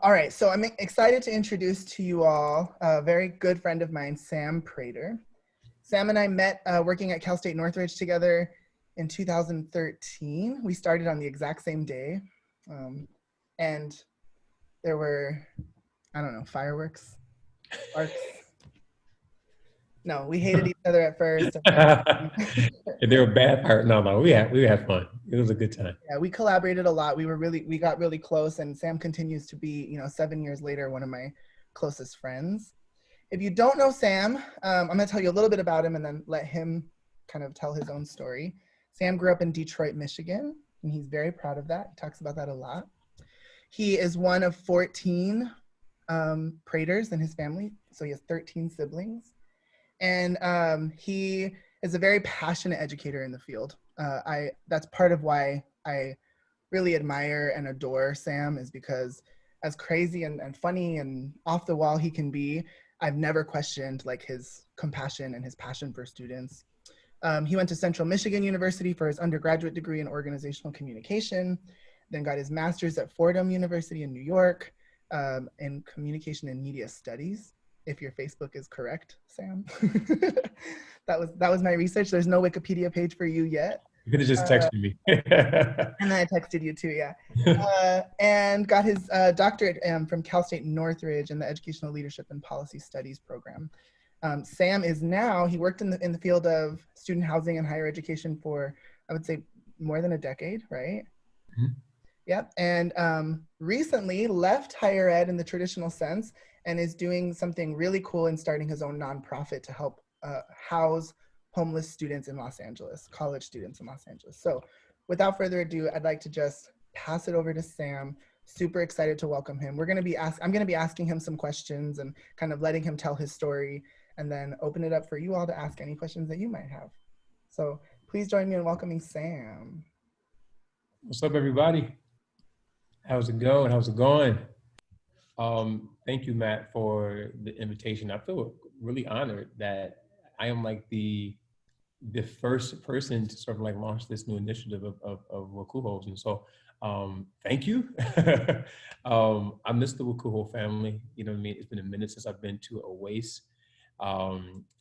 All right, so I'm excited to introduce to you all a very good friend of mine, Sam Prater. Sam and I met working at Cal State Northridge together in 2013. We started on the exact same day. And there were, I don't know, fireworks, sparks. No, we hated each other at first. If they were bad part, no, we had fun. It was a good time. Yeah, we collaborated a lot. We got really close, and Sam continues to be, 7 years later, one of my closest friends. If you don't know Sam, I'm going to tell you a little bit about him and then let him kind of tell his own story. Sam grew up in Detroit, Michigan, and he's very proud of that. He talks about that a lot. He is one of 14 Praters in his family, so he has 13 siblings. And he is a very passionate educator in the field. That's part of why I really admire and adore Sam, is because as crazy and funny and off the wall he can be, I've never questioned like his compassion and his passion for students. He went to Central Michigan University for his undergraduate degree in organizational communication, then got his master's at Fordham University in New York in communication and media studies. If your Facebook is correct, Sam. that was my research. There's no Wikipedia page for you yet. You could have just texted me. And I texted you too, yeah. And got his doctorate from Cal State Northridge in the Educational Leadership and Policy Studies program. Sam is now, he worked in the field of student housing and higher education for, I would say, more than a decade, right? Mm-hmm. Yep, and recently left higher ed in the traditional sense and is doing something really cool and starting his own nonprofit to help house homeless students in Los Angeles, college students in Los Angeles. So without further ado, I'd like to just pass it over to Sam. Super excited to welcome him. I'm gonna be asking him some questions and kind of letting him tell his story, and then open it up for you all to ask any questions that you might have. So please join me in welcoming Sam. What's up, everybody? How's it going? Thank you, Matt, for the invitation. I feel really honored that I am like the first person to sort of like launch this new initiative of Wakuhos. And so thank you. I miss the Wakuho family. You know what I mean? It's been a minute since I've been to Oasis.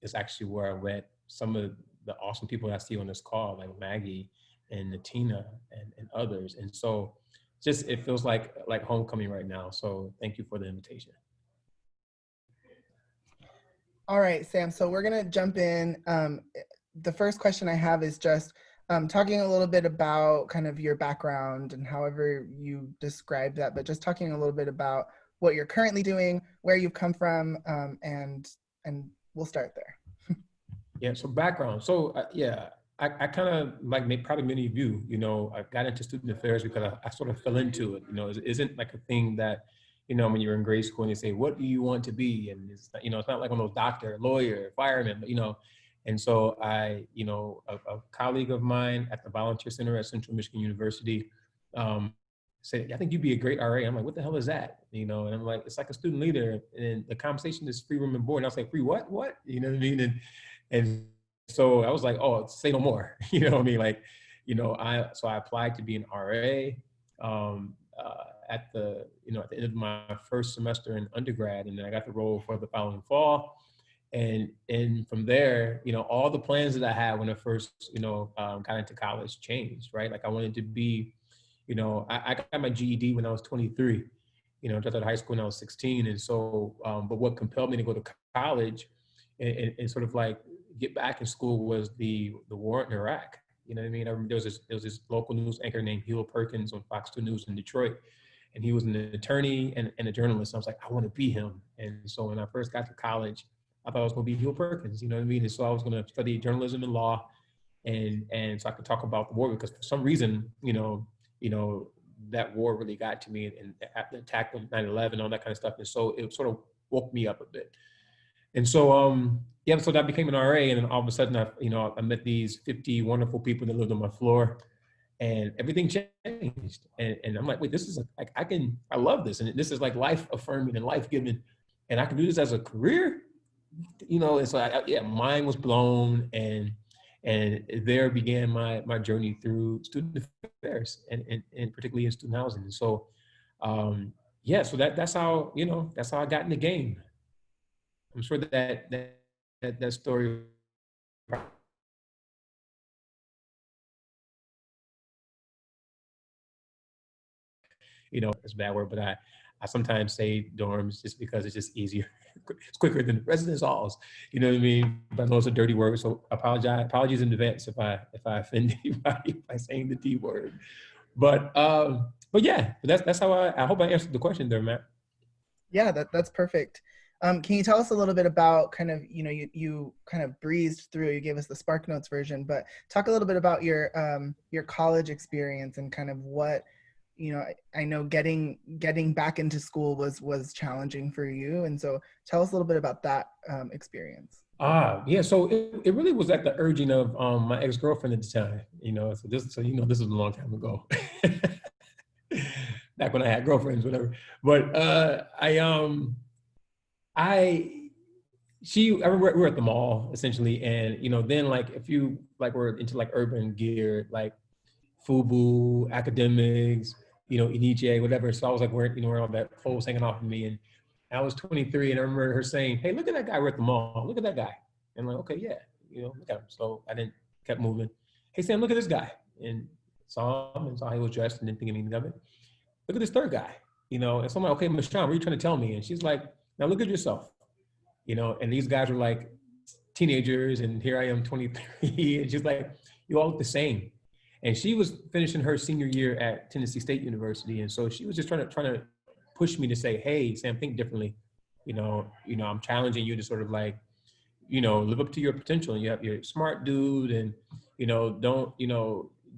It's actually where I met some of the awesome people that I see on this call, like Maggie and Natina and others. And so just, it feels like homecoming right now. So thank you for the invitation. All right, Sam, so we're gonna jump in. The first question I have is just talking a little bit about kind of your background and however you describe that, but just talking a little bit about what you're currently doing, where you've come from, and we'll start there. Yeah, so background. So I kind of like probably many of you, I got into student affairs because I sort of fell into it. It isn't like a thing that, when you're in grade school and you say, what do you want to be? And it's, it's not like one of those doctor, lawyer, fireman, but, and so a colleague of mine at the Volunteer Center at Central Michigan University said, I think you'd be a great RA. I'm like, what the hell is that? And I'm like, it's like a student leader, and the conversation is free room and board. And I was like, free what? You know what I mean? And so I was like, oh, say no more. You know what I mean? Like, so I applied to be an RA at the end of my first semester in undergrad, and then I got the role for the following fall. And from there, all the plans that I had when I first, got into college changed, right? Like I wanted to be, I got my GED when I was 23, dropped out of high school when I was 16. And so, but what compelled me to go to college and sort of like get back in school was the war in Iraq. You know what I mean? I remember there was this local news anchor named Hewell Perkins on Fox 2 News in Detroit. And he was an attorney and a journalist. I was like, I want to be him. And so when I first got to college, I thought I was going to be Hewell Perkins, you know what I mean? And so I was going to study journalism and law, and so I could talk about the war, because for some reason, that war really got to me, and the attack of 9/11, all that kind of stuff. And so it sort of woke me up a bit. And so, so that became an RA, and then all of a sudden, I met these 50 wonderful people that lived on my floor, and everything changed. And I'm like, wait, this is I love this, and this is like life affirming and life giving, and I can do this as a career. And so mine was blown, and there began my journey through student affairs, and particularly in student housing. And so yeah, so that's how, that's how I got in the game. I'm sure that story, it's a bad word, but I sometimes say dorms just because it's just easier. It's quicker than residence halls. You know what I mean? But I know it's a dirty word, so apologies in advance if I offend anybody by saying the D word. But yeah, that's how I hope I answered the question there, Matt. Yeah, that's perfect. Can you tell us a little bit about kind of, you kind of breezed through, you gave us the Spark Notes version, but talk a little bit about your college experience and kind of what, I know getting back into school was challenging for you. And so tell us a little bit about that experience. Yeah. So it really was at the urging of my ex-girlfriend at the time. This is a long time ago. Back when I had girlfriends, whatever. But I I remember we were at the mall essentially, and then like if you like were into like urban gear, like FUBU, academics, Iniche, whatever. So I was like wearing all that clothes hanging off of me, and I was 23, and I remember her saying, "Hey, look at that guy. We're at the mall. Look at that guy." And I'm like, okay, yeah, look at him. So I didn't kept moving. Hey, Sam, look at this guy, and saw him and saw how he was dressed, and didn't think anything of it. Look at this third guy, and so I'm like, okay, Michelle, what are you trying to tell me? And she's like, now look at yourself, and these guys were like teenagers, and here I am, 23, and she's like, you all look the same. And she was finishing her senior year at Tennessee State University, and so she was just trying to push me to say, hey, Sam, think differently. I'm challenging you to sort of like, live up to your potential. And you're a smart dude, and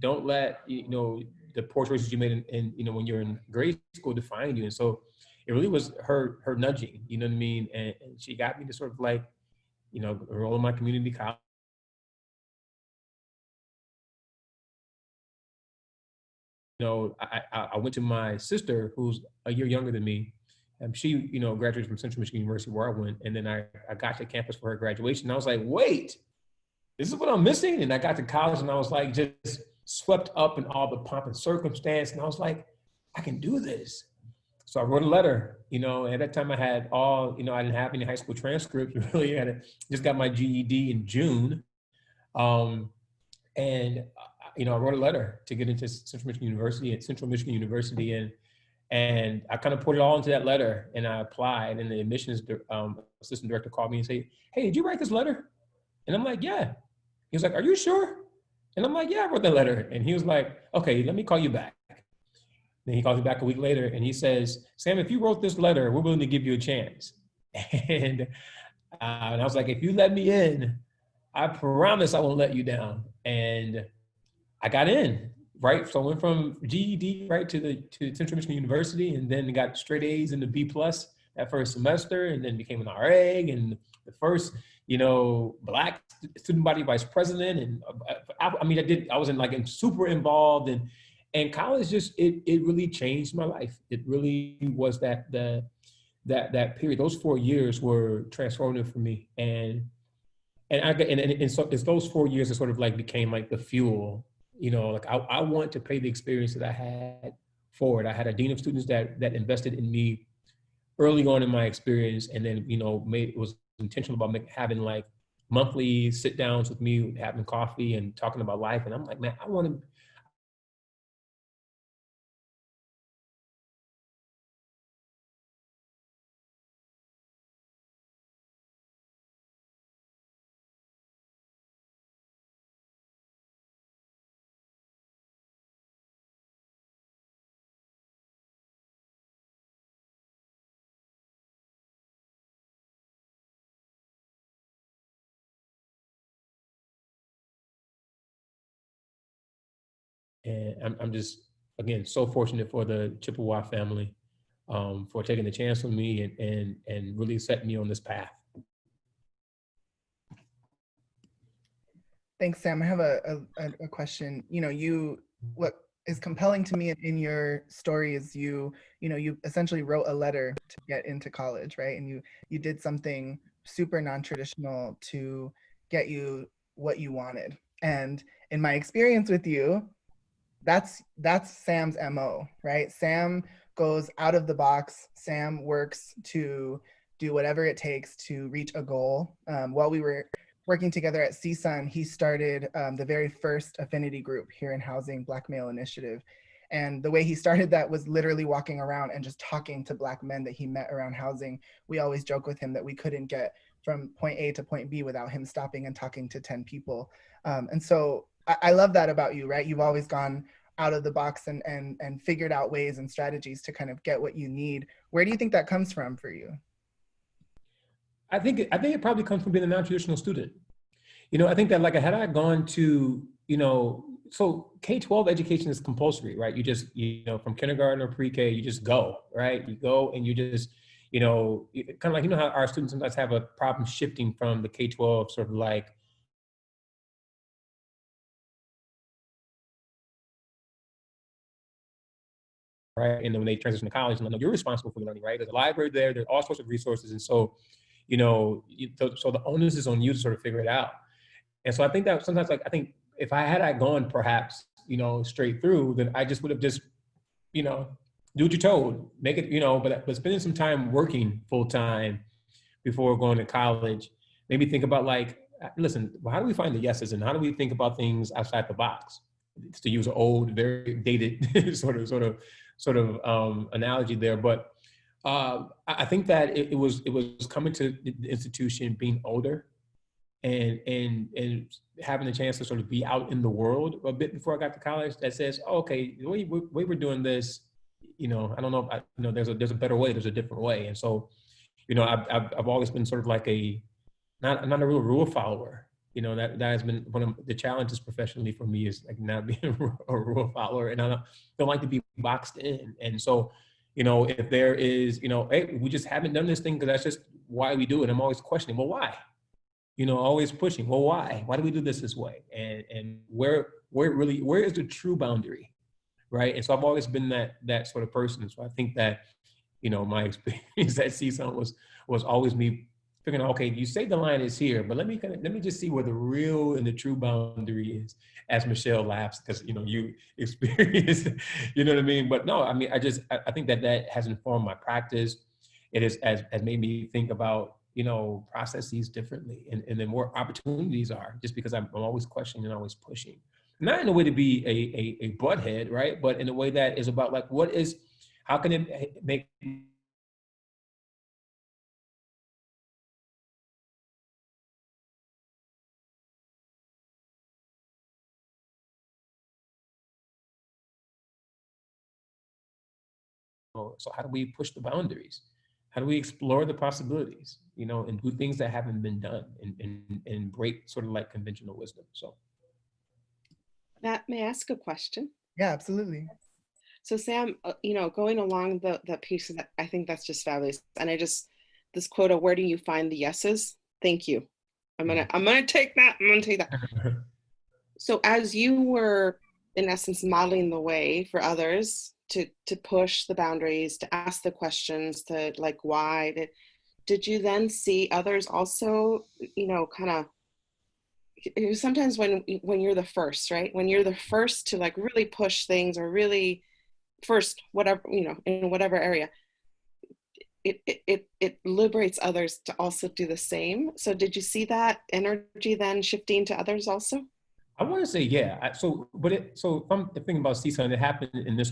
don't let the poor choices you made in when you're in grade school define you. And so it really was her nudging, you know what I mean? And she got me to sort of like, enroll in my community college. I went to my sister, who's a year younger than me. She, graduated from Central Michigan University, where I went, and then I got to campus for her graduation. And I was like, wait, this is what I'm missing. And I got to college, and I was like, just swept up in all the pomp and circumstance. And I was like, I can do this. So I wrote a letter. At that time I had I didn't have any high school transcripts really. Just got my GED in June. Um, and I wrote a letter to get into Central Michigan University, and I kind of put it all into that letter, and I applied, and the admissions assistant director called me and said, "Hey, did you write this letter?" And I'm like, "Yeah." He was like, "Are you sure?" And I'm like, "Yeah, I wrote that letter." And he was like, "Okay, let me call you back." Then he calls me back a week later, and he says, "Sam, if you wrote this letter, we're willing to give you a chance." And I was like, "If you let me in, I promise I won't let you down." And I got in, right? So I went from GED right to Central Michigan University, and then got straight A's and the B plus that first semester, and then became an RA and the first, Black student body vice president. And I was super involved, and college just it really changed my life. It really was that period. Those 4 years were transformative for me, and so it's those 4 years that sort of like became like the fuel. Like I want to pay the experience that I had forward. I had a dean of students that invested in me early on in my experience, and then was intentional about having like monthly sit downs with me, having coffee and talking about life. And I'm like, man, I want to. And I'm just, again, so fortunate for the Chippewa family, for taking the chance with me and really setting me on this path. Thanks, Sam. I have a question. What is compelling to me in your story is you essentially wrote a letter to get into college, right? And you did something super non-traditional to get you what you wanted. And in my experience with you, that's Sam's MO, right? Sam goes out of the box. Sam works to do whatever it takes to reach a goal. While we were working together at CSUN, he started the very first affinity group here in housing, Black Male Initiative. And the way he started that was literally walking around and just talking to Black men that he met around housing. We always joke with him that we couldn't get from point A to point B without him stopping and talking to 10 people. And so I love that about you, right? You've always gone out of the box and figured out ways and strategies to kind of get what you need. Where do you think that comes from for you? I think it probably comes from being a non-traditional student. I think that like had I gone to, so K-12 education is compulsory, right? You just, from kindergarten or pre-K, you just go, right? You go and you just, kind of like, how our students sometimes have a problem shifting from the K-12 sort of like, right? And then when they transition to college, and you're responsible for learning, right? There's a library there, there's all sorts of resources. And so, so the onus is on you to sort of figure it out. And so I think that sometimes, like, I think if I gone perhaps, straight through, then I just would have just, do what you're told, make it, but spending some time working full time before going to college, maybe think about like, listen, how do we find the yeses and how do we think about things outside the box? It's to use an old, very dated sort of analogy there, but I think that it was coming to the institution, being older, and having the chance to sort of be out in the world a bit before I got to college, that says, oh, okay, the way we're doing this, I don't know if there's a better way, there's a different way. And so, I've always been sort of like not a real rule follower. That has been one of the challenges professionally for me, is like not being a rule follower, and I don't like to be boxed in. And so, if there is, hey, we just haven't done this thing because that's just why we do it. I'm always questioning, well, why? Always pushing. Well, why? Why do we do this way? And where is the true boundary, right? And so I've always been that sort of person. So I think that, my experience at CSUN was always me figuring out, okay, you say the line is here, but let me just see where the real and the true boundary is. As Michelle laughs, because you experienced, you know what I mean. But no, I mean, I think that has informed my practice. It has made me think about processes differently, and then more opportunities are, just because I'm always questioning and always pushing, not in a way to be a butthead, right? But in a way that is about like, how can it make so how do we push the boundaries? How do we explore the possibilities, and do things that haven't been done, and break sort of like conventional wisdom? So Matt, may I ask a question? Yeah, absolutely. So Sam, going along the piece of that, I think that's just fabulous. And this quote of where do you find the yeses? Thank you. I'm gonna take that. I'm gonna take that. So as you were, in essence, modeling the way for others to push the boundaries, to ask the questions, to like why, did you then see others also, kind of, sometimes when you're the first, right? When you're the first to like really push things, or really first, whatever, in whatever area, it liberates others to also do the same. So did you see that energy then shifting to others also? I want to say, yeah. So if I'm thinking about CSUN, it happened in this.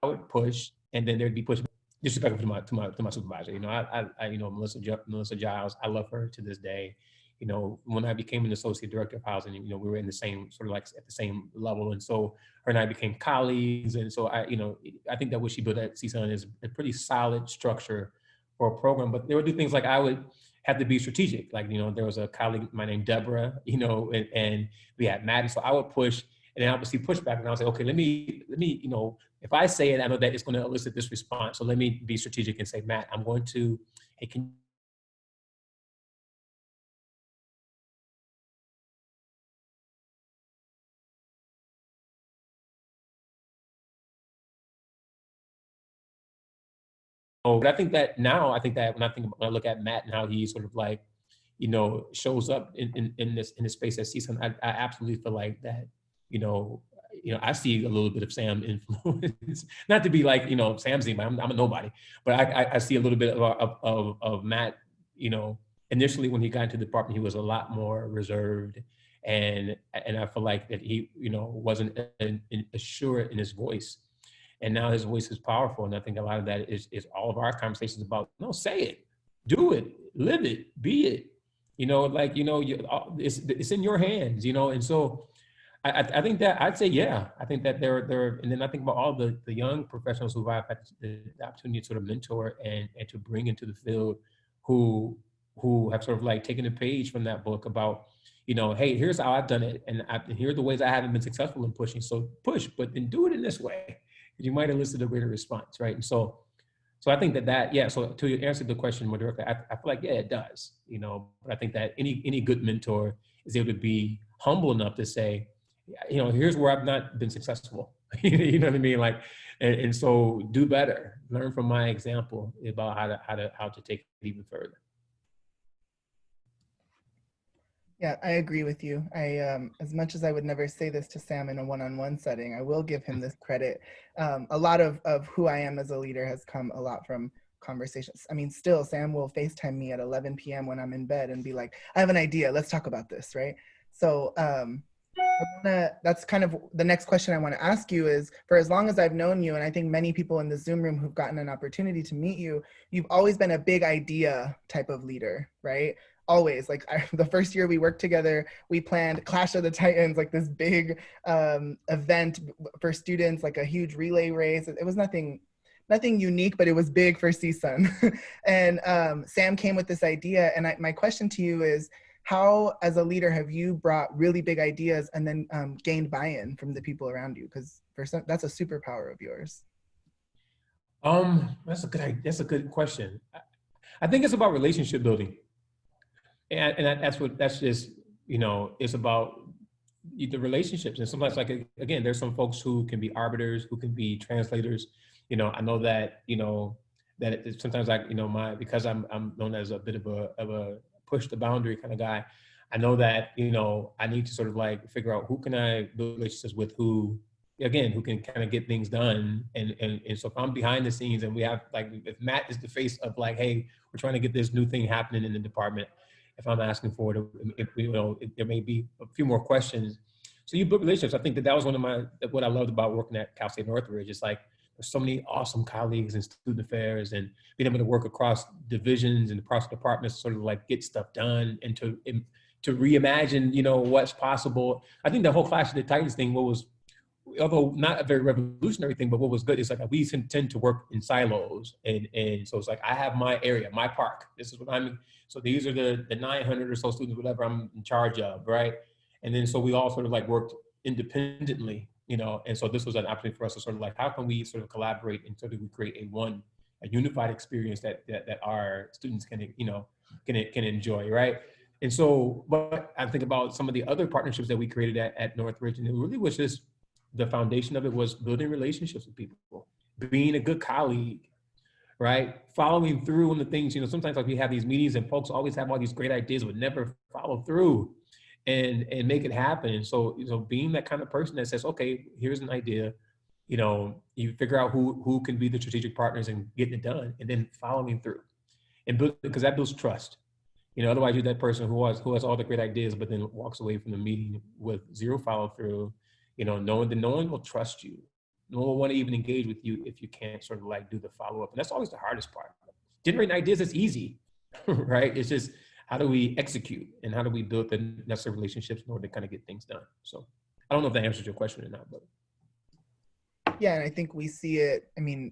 I would push, and then there'd be pushback, disrespectful to my supervisor. Melissa Giles, I love her to this day. When I became an associate director of housing, we were in the same sort of like at the same level, and so her and I became colleagues. And so I think that what she built at CSUN is a pretty solid structure for a program. But there would be things like I would have to be strategic. Like there was a colleague of mine named Deborah, and we had Matt, and so I would push, and then I would see pushback, and I would say, okay, let me, if I say it, I know that it's going to elicit this response. So let me be strategic and say, Matt, I'm going to, hey, can but I think that now, I think that when I look at Matt and how he sort of like, shows up in this space at CSUN, I absolutely feel like that, I see a little bit of Sam influence. Not to be like, Sam's anybody, I'm a nobody, but I see a little bit of Matt. Initially when he got into the department, he was a lot more reserved, and I feel like that he, wasn't assured in his voice. And now his voice is powerful. And I think a lot of that is all of our conversations about, no, say it, do it, live it, be it. It's in your hands, and so I think that I'd say, yeah, I think that there, and then I think about all the young professionals who I've had the opportunity to sort of mentor and to bring into the field, who have sort of like taken a page from that book about, hey, here's how I've done it, and here are the ways I haven't been successful in pushing. So push, but then do it in this way. You might elicit a greater response, right? And so I think yeah. So to answer the question more directly, I feel like, yeah, it does, But I think that any good mentor is able to be humble enough to say, here's where I've not been successful. You know what I mean? Like, and so do better. Learn from my example about how to take it even further. Yeah, I agree with you. As much as I would never say this to Sam in a one-on-one setting, I will give him this credit. A lot of who I am as a leader has come a lot from conversations. I mean, still, Sam will FaceTime me at 11 p.m. when I'm in bed and be like, I have an idea, let's talk about this, right? So that's kind of the next question I want to ask you is, for as long as I've known you, and I think many people in the Zoom room who've gotten an opportunity to meet you, you've always been a big idea type of leader, right? Always. Like the first year we worked together, we planned Clash of the Titans, like this big event for students, like a huge relay race. It was nothing unique, but it was big for CSUN. And Sam came with this idea. And my question to you is, how, as a leader, have you brought really big ideas and then gained buy-in from the people around you? Because that's a superpower of yours. That's a good question. I think it's about relationship building. And that's just, it's about the relationships. And sometimes, like, again, there's some folks who can be arbiters, who can be translators. I know that, that sometimes because I'm known as a bit of a push the boundary kind of guy, I know that, I need to sort of like figure out who can I build relationships with, who can kind of get things done. And so if I'm behind the scenes and we have, like, if Matt is the face of like, hey, we're trying to get this new thing happening in the department, if I'm asking for it, there may be a few more questions. So you build relationships. I think that was what I loved about working at Cal State Northridge. It's like, there's so many awesome colleagues in student affairs, and being able to work across divisions and across departments to sort of like get stuff done and to reimagine, what's possible. I think the whole Clash of the Titans thing, although not a very revolutionary thing, but what was good is like we tend to work in silos. And so it's like, I have my area, my park. This is what so these are the 900 or so students, whatever I'm in charge of, right? And then so we all sort of like worked independently, and so this was an opportunity for us to sort of like, how can we sort of collaborate and sort of create a unified experience that our students can enjoy, right? And so, but I think about some of the other partnerships that we created at Northridge, and it really was just, the foundation of it was building relationships with people, being a good colleague, right? Following through on the things, sometimes like we have these meetings and folks always have all these great ideas but never follow through and make it happen. So, being that kind of person that says, okay, here's an idea, you figure out who can be the strategic partners and getting it done, and then following through and because that builds trust. Otherwise you're that person who has all the great ideas, but then walks away from the meeting with zero follow through, knowing that no one will trust you. No one will want to even engage with you if you can't sort of like do the follow-up. And that's always the hardest part. Generating ideas is easy, right? It's just, how do we execute and how do we build the necessary relationships in order to kind of get things done? So I don't know if that answers your question or not, but. Yeah, and I think we see it. I mean,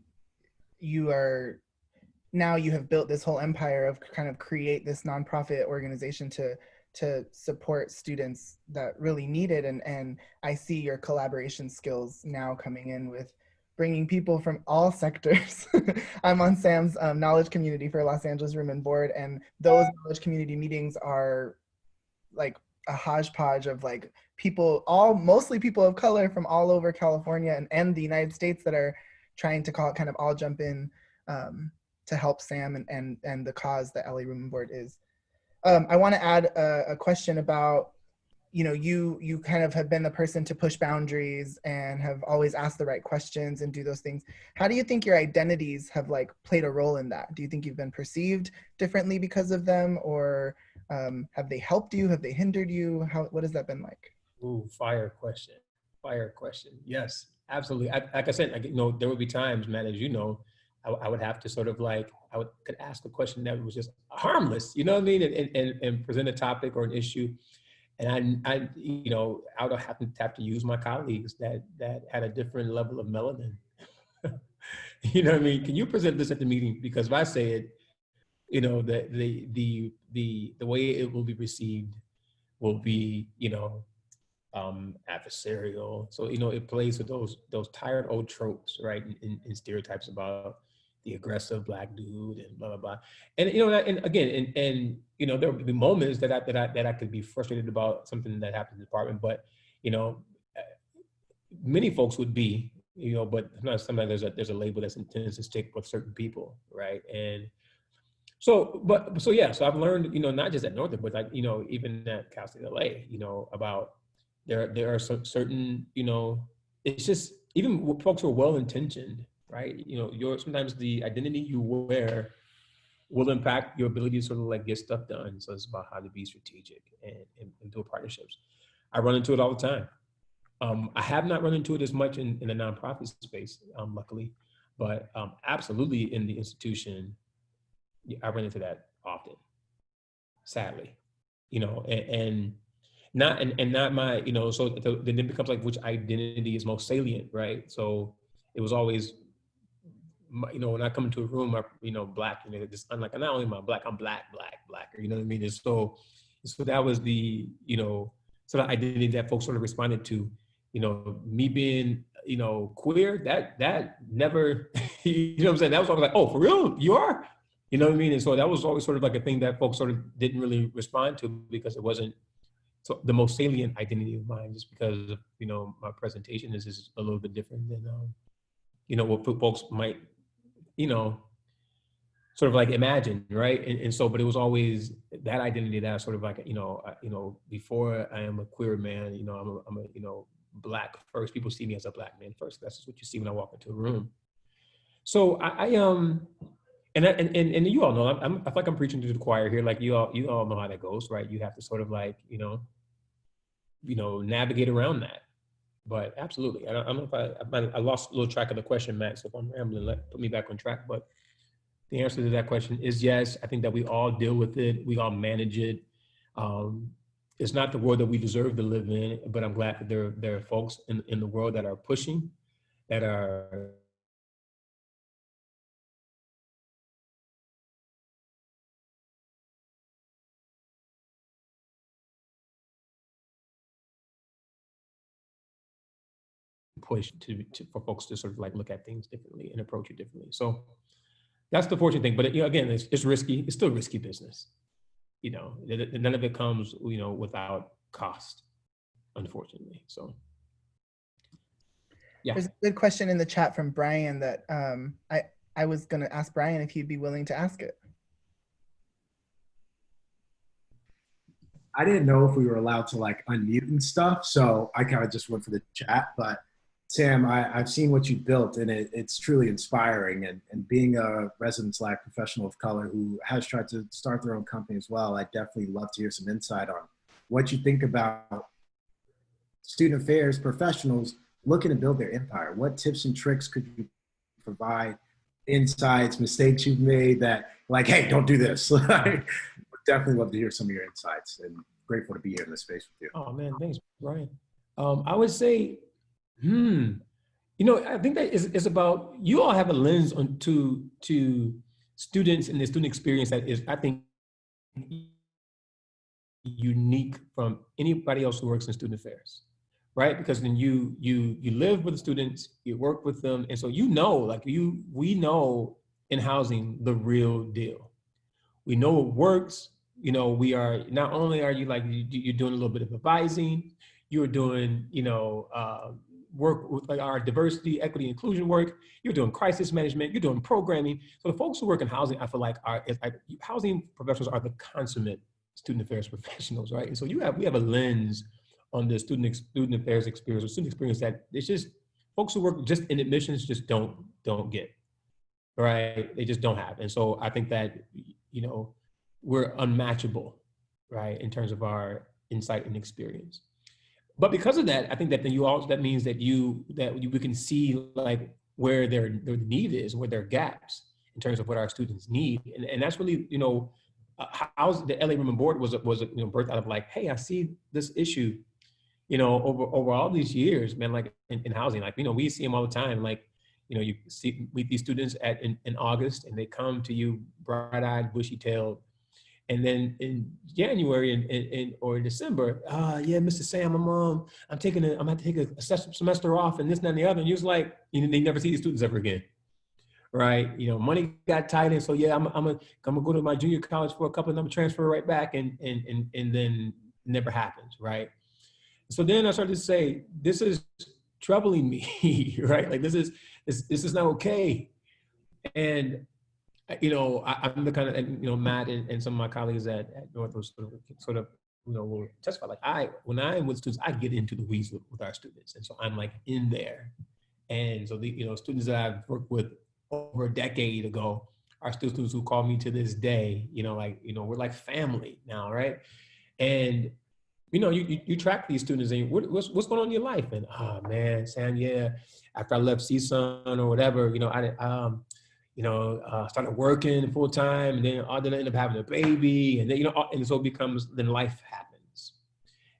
you have built this whole empire of kind of create this nonprofit organization to support students that really need it. And I see your collaboration skills now coming in with bringing people from all sectors. I'm on Sam's knowledge community for Los Angeles Room and Board, and those knowledge community meetings are like a hodgepodge of like mostly people of color from all over California and the United States that are trying to kind of all jump in to help Sam and the cause that LA Room and Board is. I want to add a question about, you know, you kind of have been the person to push boundaries and have always asked the right questions and do those things. How do you think your identities have like played a role in that? Do you think you've been perceived differently because of them, or have they helped you? Have they hindered you? What has that been like? Ooh, fire question. Fire question. Yes, absolutely. Like I said, like, you know, there would be times, Matt, as you know, I would have to sort of like, could ask a question that was just harmless, you know what I mean? And present a topic or an issue. And I, you know, I would have to use my colleagues that had a different level of melanin. You know what I mean? Can you present this at the meeting? Because if I say it, you know, the way it will be received will be, you know, adversarial. So, you know, it plays with those tired old tropes, right? And stereotypes about the aggressive Black dude and blah, blah, blah. And, you know, and again, and you know, there will be moments that I could be frustrated about something that happened in the department, but, you know, many folks would be, you know, but sometimes there's a label that intends to stick with certain people, right? And so I've learned, you know, not just at Northern, but like, you know, even at Cal State LA, you know, about there are certain, you know, it's just, even folks who are well-intentioned, right? You know, sometimes the identity you wear will impact your ability to sort of like get stuff done. So it's about how to be strategic and do partnerships. I run into it all the time. I have not run into it as much in the nonprofit space, luckily, but absolutely in the institution, I run into that often, sadly, you know, and not my, you know, so then it becomes like which identity is most salient, right? So it was always, you know, when I come into a room, you know, Black, you know, I'm like, not only am I Black, I'm black, you know what I mean? And so that was the, you know, sort of identity that folks sort of responded to, you know, me being, you know, queer, that never, you know what I'm saying? That was always like, oh, for real, you are? You know what I mean? And so that was always sort of like a thing that folks sort of didn't really respond to because it wasn't so the most salient identity of mine, just because of, you know, my presentation is a little bit different than, you know, what folks might, you know, sort of like imagine, right? And so, but it was always that identity that I sort of like, you know, before I am a queer man, you know, I'm a, you know, Black first. People see me as a Black man first. That's just what you see when I walk into a room. So and you all know, I feel like I'm preaching to the choir here. Like you all know how that goes, right? You have to sort of like, you know, navigate around that. But absolutely, I don't know if I lost a little track of the question, Max. So if I'm rambling, put me back on track. But the answer to that question is yes. I think that we all deal with it. We all manage it. It's not the world that we deserve to live in, but I'm glad that there are folks in the world that are pushing, that are push for folks to sort of like look at things differently and approach it differently. So that's the fortunate thing. But you know, again, it's risky. It's still risky business. You know, none of it comes, you know, without cost, unfortunately. So, yeah. There's a good question in the chat from Brian that I was going to ask Brian if he'd be willing to ask it. I didn't know if we were allowed to like unmute and stuff, so I kind of just went for the chat. But Sam, I've seen what you built, and it's truly inspiring. And being a resident Black professional of color who has tried to start their own company as well, I'd definitely love to hear some insight on what you think about student affairs professionals looking to build their empire. What tips and tricks could you provide? Insights, mistakes you've made that, like, hey, don't do this. Definitely love to hear some of your insights, and grateful to be here in this space with you. Oh man, thanks, Brian. I would say, you know, I think that is about, you all have a lens on to students and the student experience that is, I think, unique from anybody else who works in student affairs, right? Because then you live with the students, you work with them, and so you know, like we know in housing the real deal. We know what works. You know, we are, not only are you like, you're doing a little bit of advising, you're doing, you know, work with like our diversity, equity, inclusion work. You're doing crisis management. You're doing programming. So the folks who work in housing, I feel like housing professionals are the consummate student affairs professionals, right? And so we have a lens on the student affairs experience or student experience that it's just folks who work just in admissions just don't get, right? They just don't have. And so I think that, we're unmatchable, right, in terms of our insight and experience. But because of that, I think that that means that we can see like where their need is, where there are gaps in terms of what our students need, and that's really how the LA Women Board was birthed out of like, hey, I see this issue, over all these years, man, like in housing, like we see them all the time, like you meet these students in August, and they come to you bright-eyed, bushy-tailed. And then in January or December, yeah, Mr. Sam, I'm going to take a semester off and this, and that, and the other. And you're just like, they never see these students ever again, right? Money got tight, and so yeah, I'm gonna go to my junior college for a couple, and I'm gonna transfer right back, and then never happens, right? So then I started to say, this is troubling me, right? Like this is not okay, and I'm the kind of, Matt and some of my colleagues at Northwest sort of will testify. Like when I'm with students, I get into the weeds with our students. And so I'm like in there. And so the, students that I've worked with over a decade ago are still students who call me to this day, we're like family now, right? And, you track these students and what's going on in your life? And, oh man, Sam, yeah, after I left CSUN or whatever, started working full time, and then I ended up having a baby, and then and so it becomes, then life happens,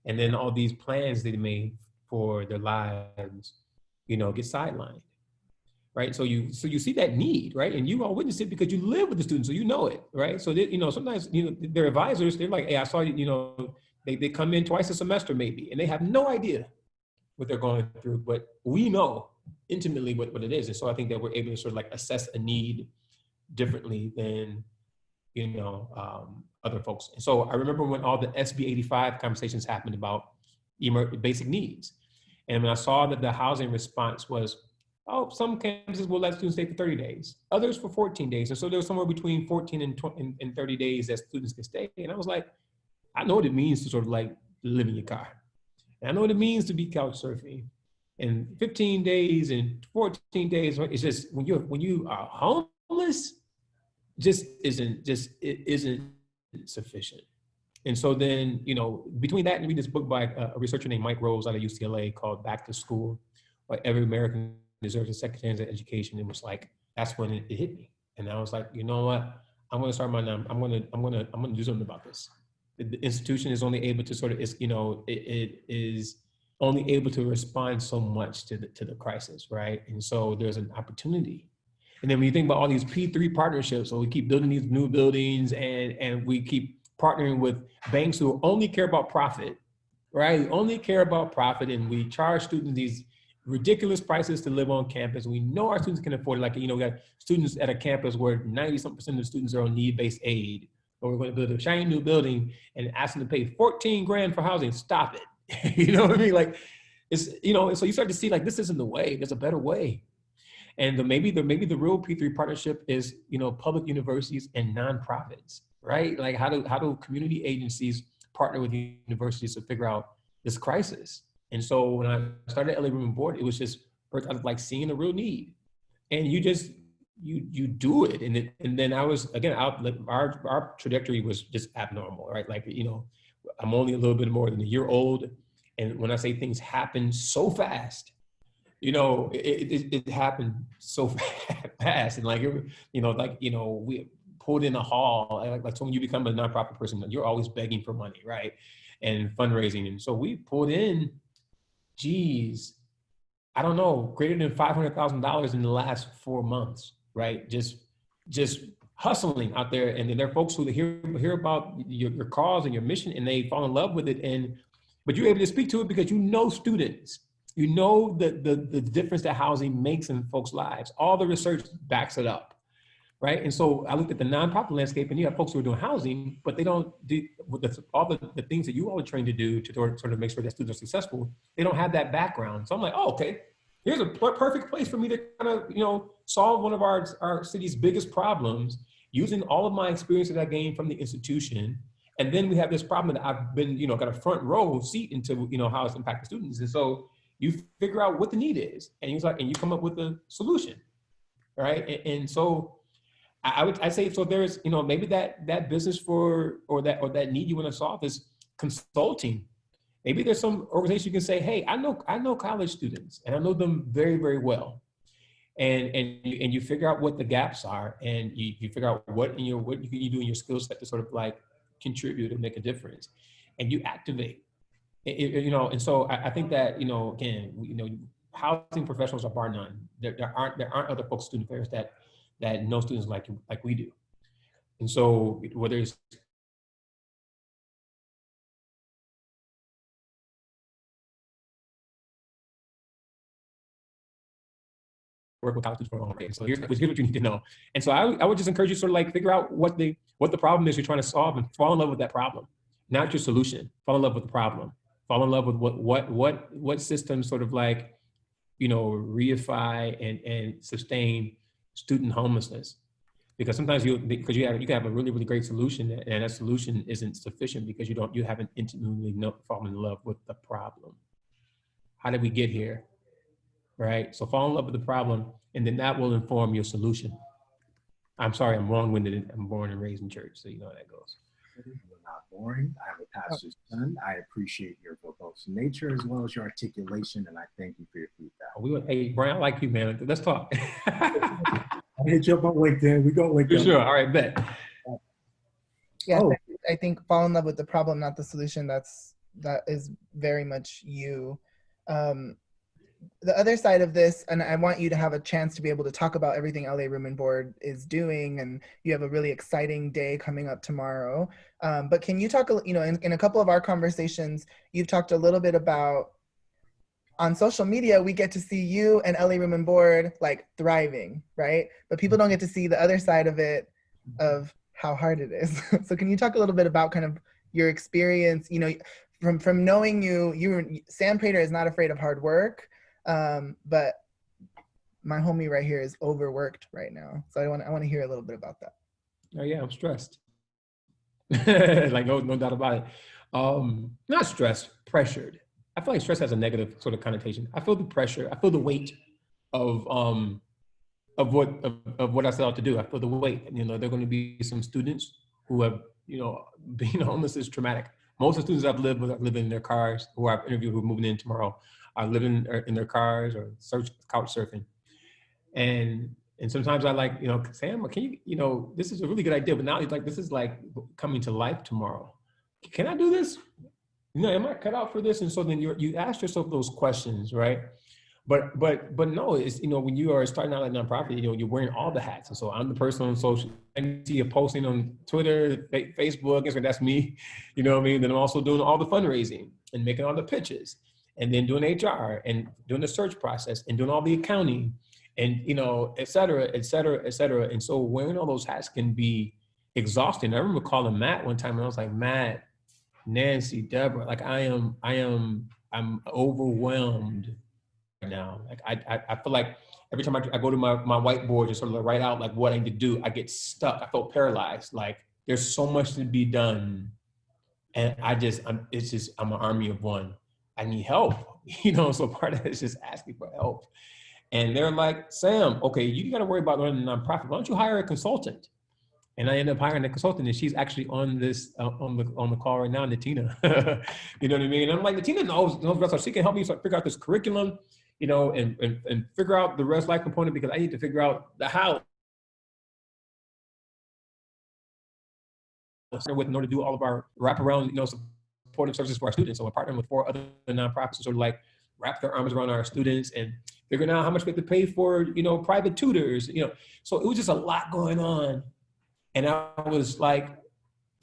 and then all these plans they made for their lives, get sidelined, right? So you see that need, right? And you all witness it because you live with the students, so you know it, right? So they, sometimes their advisors, they're like, hey, I saw you, they come in twice a semester maybe, and they have no idea what they're going through, but we know intimately what it is. And so I think that we're able to sort of like assess a need differently than, other folks. And so I remember when all the SB 85 conversations happened about basic needs. And when I saw that the housing response was, some campuses will let students stay for 30 days, others for 14 days. And so there was somewhere between 14 and 30 days that students can stay. And I was like, I know what it means to sort of like live in your car. And I know what it means to be couch surfing. And 15 days and 14 days, it's just when you are homeless, it isn't sufficient. And so then, between that and read this book by a researcher named Mike Rose out of UCLA called Back to School, like Every American Deserves a Second Chance at Education, it was like, that's when it hit me. And I was like, you know what? I'm going to start I'm going to do something about this. The institution is only able to it is only able to respond so much to the crisis, right? And so there's an opportunity. And then when you think about all these P3 partnerships, so we keep building these new buildings and we keep partnering with banks who only care about profit, right? Only care about profit, and we charge students these ridiculous prices to live on campus. We know our students can afford it. Like, we got students at a campus where 90-something% of the students are on need-based aid, or we're going to build a shiny new building and ask them to pay $14,000 for housing. Stop it. You know what I mean? Like, it's, so you start to see like, this isn't the way, there's a better way. And maybe the real P3 partnership is, public universities and nonprofits, right? Like how do community agencies partner with universities to figure out this crisis? And so when I started LA Women Board, it was just birthed out of like seeing a real need, and you do it. And then I was, again, our trajectory was just abnormal, right? Like, I'm only a little bit more than a year old. And when I say things happen so fast, it happened so fast. And like, we pulled in a hall, like so when you become a nonprofit person, you're always begging for money, right? And fundraising. And so we pulled in, I don't know, greater than $500,000 in the last 4 months, right? Just hustling out there. And then there are folks who hear about your cause and your mission, and they fall in love with it. But you're able to speak to it because students, the difference that housing makes in folks' lives. All the research backs it up, right? And so I looked at the nonprofit landscape, and you have folks who are doing housing, but they don't do all the things that you all are trained to do to sort of make sure that students are successful. They don't have that background. So I'm like, oh, okay, here's a perfect place for me to kind of, solve one of our city's biggest problems using all of my experience that I gained from the institution. And then we have this problem that I've been, got a front row seat into, how it's impacting students. And so you figure out what the need is, and you come up with a solution, right? And so I'd say, so there's, maybe that business or that need you want to solve is consulting. Maybe there's some organization you can say, hey, I know college students, and I know them very, very well. And you figure out what the gaps are, and you figure out what you can do in your skill set to sort of like contribute and make a difference, and you activate and so I think that, again, housing professionals are bar none. There aren't other folks student affairs that know students like we do. And so whether it's work with college students for a long time. So here's what you need to know. And so I would just encourage you to sort of like figure out what the problem is you're trying to solve, and fall in love with that problem, not your solution. Fall in love with the problem. Fall in love with what systems sort of like, reify and sustain student homelessness. Because sometimes you can have a really, really great solution, and that solution isn't sufficient because you haven't intimately fallen in love with the problem. How did we get here? Right? So fall in love with the problem, and then that will inform your solution. I'm sorry, I'm long-winded. I'm born and raised in church, so you know how that goes. You're not boring. I have a pastor's son. I appreciate your verbose nature as well as your articulation, and I thank you for your feedback. Hey, Brian, I like you, man. Let's talk. I'll hit you up on LinkedIn. We go LinkedIn. For sure. All right, bet. Yeah, I think fall in love with the problem, not the solution. That is very much you. The other side of this, and I want you to have a chance to be able to talk about everything LA Room and Board is doing, and you have a really exciting day coming up tomorrow. But can you talk, in a couple of our conversations, you've talked a little bit about, on social media, we get to see you and LA Room and Board like thriving, right? But people don't get to see the other side of it, of how hard it is. So can you talk a little bit about kind of your experience, from knowing Sam Prater is not afraid of hard work. But my homie right here is overworked right now. So I want to hear a little bit about that. Oh yeah, I'm stressed. Like no doubt about it. Not stressed, pressured. I feel like stress has a negative sort of connotation. I feel the pressure. I feel the weight of what I set out to do. I feel the weight. There are going to be some students who have, being homeless is traumatic. Most of the students I've lived with are living in their cars, who I've interviewed who are moving in tomorrow, are living in their cars or couch surfing. And sometimes I like, Sam, can you, this is a really good idea, but now it's like, this is like coming to life tomorrow. Can I do this? Am I cut out for this? And so then you ask yourself those questions, right? But no, it's, when you are starting out like nonprofit, you're wearing all the hats. And so I'm the person on social, I see you posting on Twitter, Facebook, Instagram, that's me, Then I'm also doing all the fundraising and making all the pitches, and then doing HR and doing the search process and doing all the accounting and, et cetera, et cetera, et cetera. And so wearing all those hats can be exhausting. I remember calling Matt one time and I was like, Matt, Nancy, Deborah, like I'm overwhelmed right now. Like I feel like every time I go to my whiteboard to sort of write out like what I need to do, I get stuck. I felt paralyzed. Like there's so much to be done. And I'm an army of one. I need help, so part of it is just asking for help. And they're like, Sam, okay, you got to worry about running a nonprofit. Why don't you hire a consultant? And I ended up hiring a consultant, and she's actually on this on the call right now, Natina. You know what I mean? And I'm like, Natina knows so she can help me figure out this curriculum, and figure out the rest life component, because I need to figure out the how. With in order to do all of our wraparound, supportive services for our students. So we're partnering with 4 other nonprofits to sort of like wrap their arms around our students and figuring out how much we have to pay for, private tutors, So it was just a lot going on. And I was like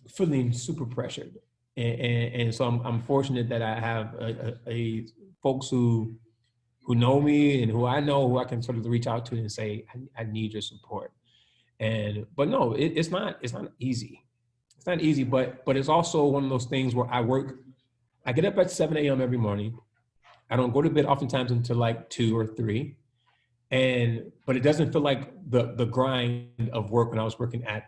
feeling super pressured. And so I'm fortunate that I have a folks who know me and who I know, who I can sort of reach out to and say, I need your support. But no, it's not easy. It's not easy, but it's also one of those things where I get up at 7 a.m. every morning. I don't go to bed oftentimes until like 2 or 3. But it doesn't feel like the grind of work when I was working at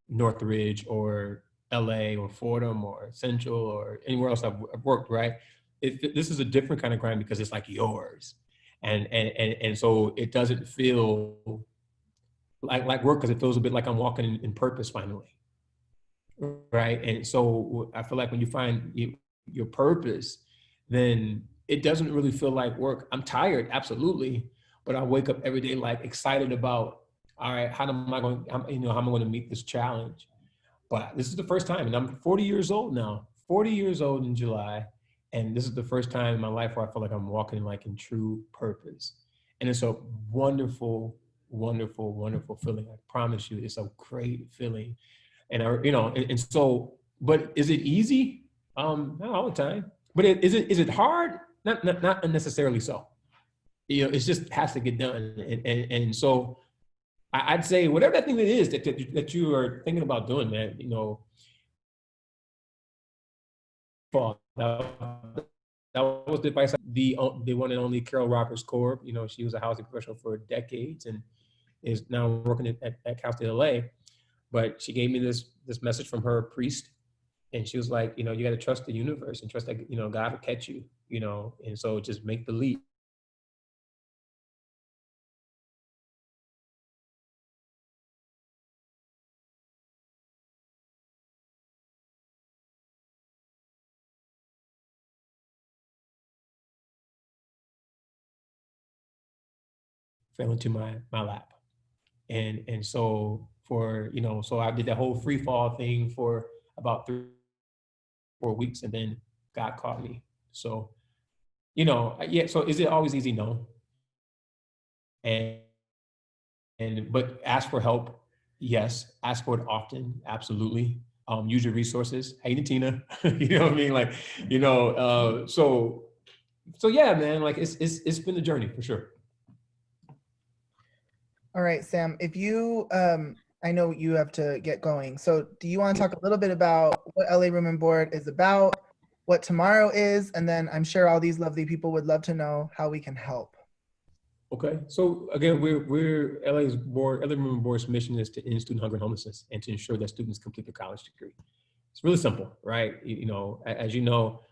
Northridge or LA or Fordham or Central or anywhere else I've worked, right? This is a different kind of grind because it's like yours. And so it doesn't feel like work because it feels a bit like I'm walking in purpose finally. Right. And so I feel like when you find your purpose, then it doesn't really feel like work. I'm tired, absolutely. But I wake up every day like excited about, all right, how am I going to meet this challenge? But this is the first time, and I'm 40 years old now, 40 years old in July. And this is the first time in my life where I feel like I'm walking like in true purpose. And it's a wonderful, wonderful, wonderful feeling. I promise you, it's a great feeling. And so, but is it easy? Not all the time. But is it hard? Not unnecessarily so. It just has to get done. And so I'd say whatever that thing that is that you are thinking about doing, man, that was the advice. The one and only Carol Roberts Korb, she was a housing professional for decades and is now working at Cal State LA. But she gave me this message from her priest, and she was like, you got to trust the universe and trust that, God will catch you, and so just make the leap. Fell into my lap. And so so I did that whole free fall thing for about 3-4 weeks, and then God caught me. So, yeah. So is it always easy? No. But ask for help. Yes. Ask for it often. Absolutely. Use your resources. Hey, Natina, you know what I mean? Like, so yeah, man, like it's been a journey for sure. All right, Sam, if you, I know you have to get going. So do you want to talk a little bit about what LA Room and Board is about, what tomorrow is, and then I'm sure all these lovely people would love to know how we can help. Okay, so again, we're LA Room and Board's mission is to end student hunger and homelessness and to ensure that students complete their college degree. It's really simple, right? As you know,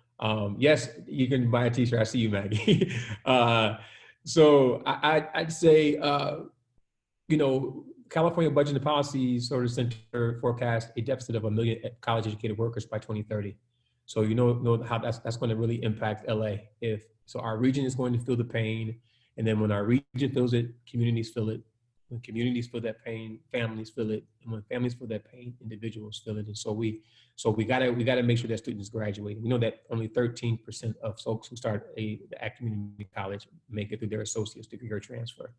yes, you can buy a t-shirt. I see you, Maggie. So I'd say, California Budget and Policy sort of Center forecast a deficit of 1 million college-educated workers by 2030. So know how that's going to really impact LA. So our region is going to feel the pain, and then when our region feels it, communities feel it. When communities feel that pain, families feel it, and when families feel that pain, individuals feel it. And so we gotta make sure that students graduate. We know that only 13% of folks who start at community college make it through their associate's degree or transfer.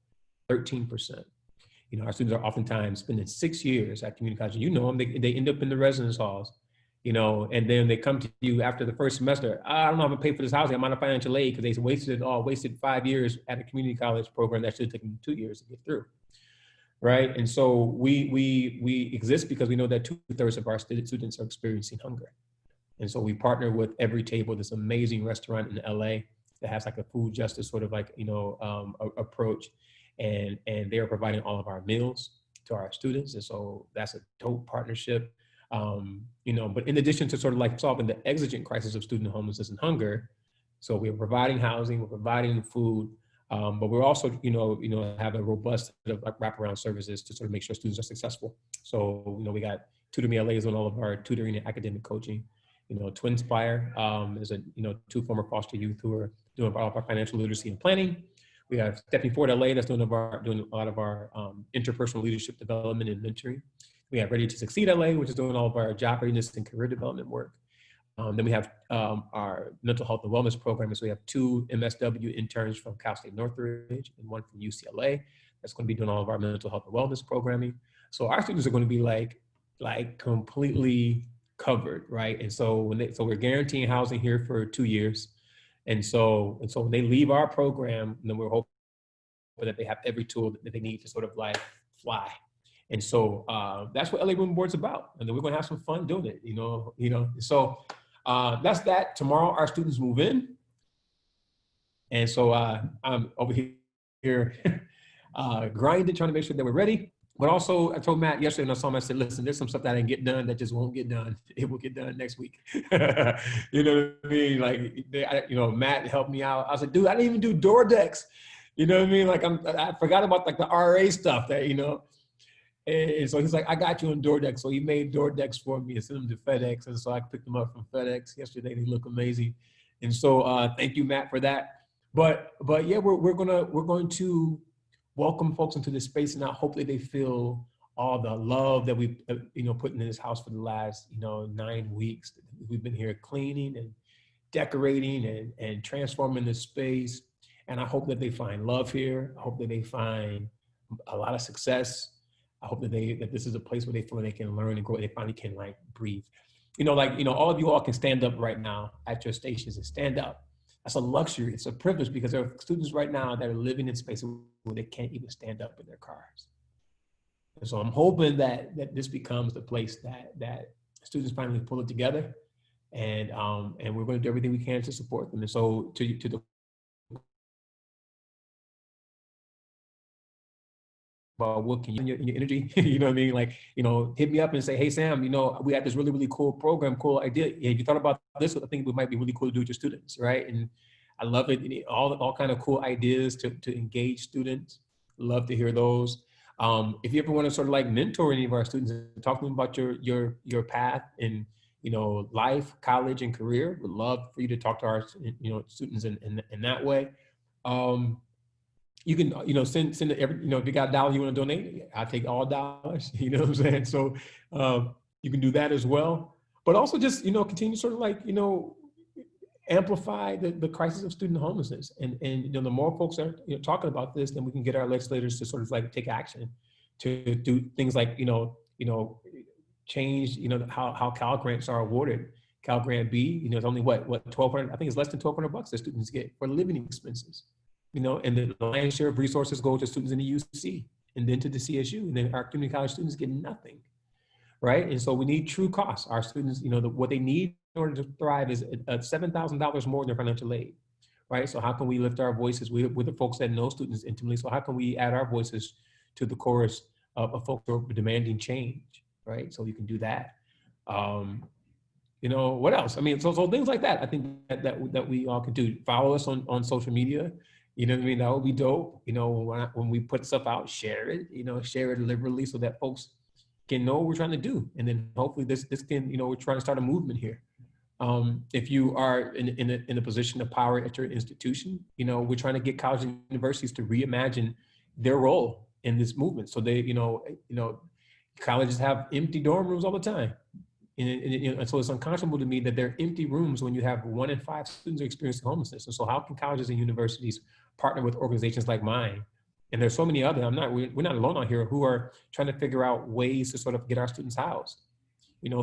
13%. Our students are oftentimes spending 6 years at community college. Them, they end up in the residence halls, and then they come to you after the first semester. I don't know how to pay for this housing. I'm on a financial aid because they wasted 5 years at a community college program that should have taken 2 years to get through, right? And so we exist because we know that 2/3 of our students are experiencing hunger. And so we partner with Every Table, this amazing restaurant in LA that has like a food justice sort of like, approach. And they are providing all of our meals to our students. And so that's a dope partnership. But in addition to sort of like solving the exigent crisis of student homelessness and hunger, so we're providing housing, we're providing food, but we're also, have a robust set of like wraparound services to sort of make sure students are successful. So, we got Tutor Me LA is on all of our tutoring and academic coaching. Twinspire is 2 former foster youth who are doing all of our financial literacy and planning. We have Stepping Forward LA that's doing a lot of our interpersonal leadership development and mentoring. We have Ready to Succeed LA, which is doing all of our job readiness and career development work. Then we have our mental health and wellness program. So we have 2 MSW interns from Cal State Northridge and 1 from UCLA that's going to be doing all of our mental health and wellness programming. So our students are going to be like completely covered, right? And so we're guaranteeing housing here for 2 years. And so when they leave our program, then we're hoping that they have every tool that they need to sort of like fly. And so that's what LA Room Board's about. And then we're gonna have some fun doing it, So that's that. Tomorrow our students move in. And so I'm over here grinding, trying to make sure that we're ready. But also, I told Matt yesterday, and I saw him, I said, listen, there's some stuff that I didn't get done that just won't get done. It will get done next week. You know what I mean? Like, Matt helped me out. I was like, dude, I didn't even do door decks. You know what I mean? Like, I forgot about like the RA stuff that, And so he's like, I got you on door decks. So he made door decks for me and sent them to FedEx. And so I picked them up from FedEx yesterday. They look amazing. And so thank you, Matt, for that. But yeah, we're going to welcome folks into this space, and I hope that they feel all the love that we've put in this house for the last 9 weeks. We've been here cleaning and decorating and transforming the space. And I hope that they find love here. I hope that they find a lot of success. I hope that this is a place where they feel they can learn and grow. They finally can like breathe. All of you all can stand up right now at your stations and stand up. That's a luxury. It's a privilege because there are students right now that are living in spaces where they can't even stand up in their cars. And so I'm hoping that this becomes the place that students finally pull it together, and we're going to do everything we can to support them. And so to the about what can you, your energy, you know what I mean? Like, hit me up and say, hey, Sam, we have this really, really cool program, cool idea. Yeah, you thought about this? I think it might be really cool to do with your students, right? And I love it. All kind of cool ideas to engage students. Love to hear those. If you ever want to sort of like mentor any of our students and talk to them about your path in, life, college, and career, would love for you to talk to our, students in that way. You can, send every, if you got $1 you want to donate, I take all dollars, you know what I'm saying? So you can do that as well. But also just, continue to sort of like, amplify the crisis of student homelessness. And the more folks are talking about this, then we can get our legislators to sort of like take action to do things like, change, how Cal grants are awarded. Cal Grant B, it's only what 1,200, I think it's less than $1,200 that students get for living expenses. And the lion's share of resources go to students in the UC and then to the CSU, and then our community college students get nothing, right? And so we need true costs. Our students, what they need in order to thrive is $7,000 more than financial aid, right? So how can we lift our voices? We're the folks that know students intimately, so how can we add our voices to the chorus of folks who are demanding change, right? So you can do that. What else? I mean, so things like that, I think that we all can do. Follow us on social media. You know what I mean? That would be dope. When we put stuff out, share it, share it liberally so that folks can know what we're trying to do. And then hopefully this can, we're trying to start a movement here. If you are in a position of power at your institution, we're trying to get colleges and universities to reimagine their role in this movement. So they, colleges have empty dorm rooms all the time. And so it's unconscionable to me that there are empty rooms when you have 1 in 5 students are experiencing homelessness. And so how can colleges and universities partner with organizations like mine? And there's so many other, we're not alone out here, who are trying to figure out ways to sort of get our students housed.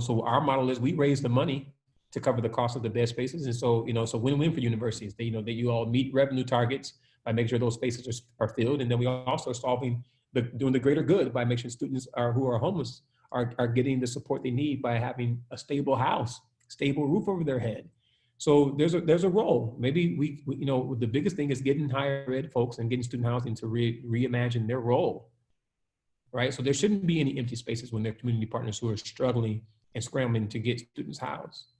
So our model is we raise the money to cover the cost of the bed spaces. And so, so win-win for universities. That you all meet revenue targets by making sure those spaces are filled. And then we also are doing the greater good by making sure students who are homeless are getting the support they need by having a stable house, stable roof over their head. So there's a role. Maybe we the biggest thing is getting higher ed folks and getting student housing to reimagine their role, right? So there shouldn't be any empty spaces when there are community partners who are struggling and scrambling to get students housed,